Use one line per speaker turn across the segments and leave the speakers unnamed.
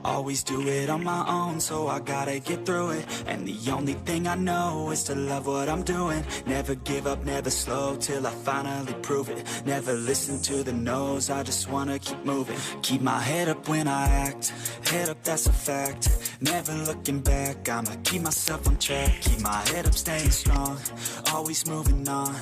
Always do it on my own, so I gotta get through it. And the only thing I know is to love what I'm doing. Never give up, never slow, till I finally prove it. Never listen to the no's, I just wanna keep moving. Keep my head up when I act, head up, that's a fact. Never looking back, I'ma keep myself on track. Keep my head up, staying strong, always moving on.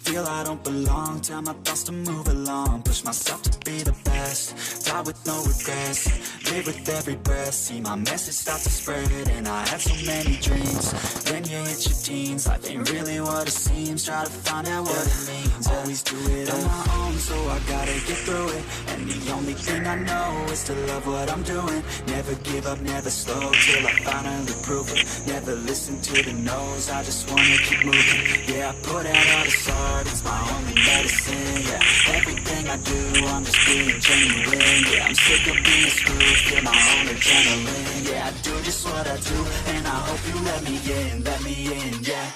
Feel I don't belong, tell my thoughts to move along. Push myself to be the best, die with no regrets. Live with every breath, see my message start to spread. And I had so many dreams, then you hit your teens. Life ain't really what it seems, try to find out what it means. Always do it on my own, so I gotta get through it. And the only thing I know is to love what I'm doing. Never give up, never slow, till I finally prove it. Never listen to the no's, I just wanna keep moving. Yeah, I put out all this art, it's my only medicine. Yeah, everything I do, I'm just being genuine. Yeah, I'm sick of being screwed, feel my own adrenaline. Yeah, I do just what I do, and I hope you let me in, yeah.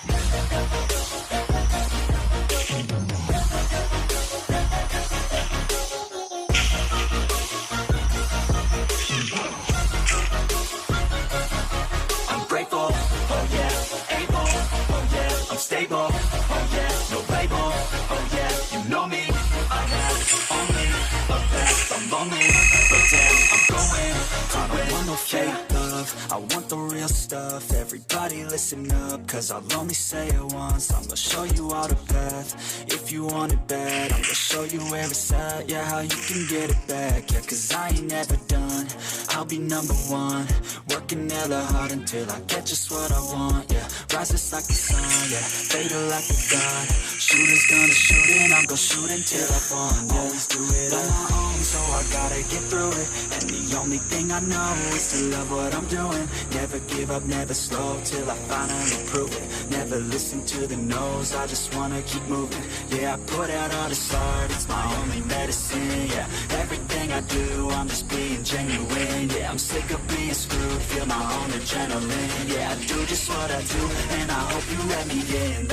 I'm grateful, oh yeah, able, oh yeah, I'm stable, oh yeah, no label, oh yeah, you know me. I have only a past, I'm lonely, but damn, I'm going. I don't want no fake love, I want the real stuff. Everybody listen up, cause I'll only say it once. I'm gonna show you all the path, if you want it bad. I'm gonna show you where it's at, yeah, how you can get it back. Yeah, cause I ain't never done, I'll be number one. Working hella hard until I get just what I want. Yeah, rises like the sun, yeah, fatal like a gun. Shooters gonna shoot and I'm gonna shoot until I won. Yeah, always do it on my own, so I gotta get through it. And the only thing I know is to love what I'm doing. Never give up, never slow, till I finally prove it. Never listen to the no's, I just wanna keep moving. Yeah, I put out all this art, it's my only medicine. Yeah, everything I do, I'm just being genuine. Yeah, I'm sick of being screwed, feel my own adrenaline. Yeah, I do just what I do, and I hope you let me in,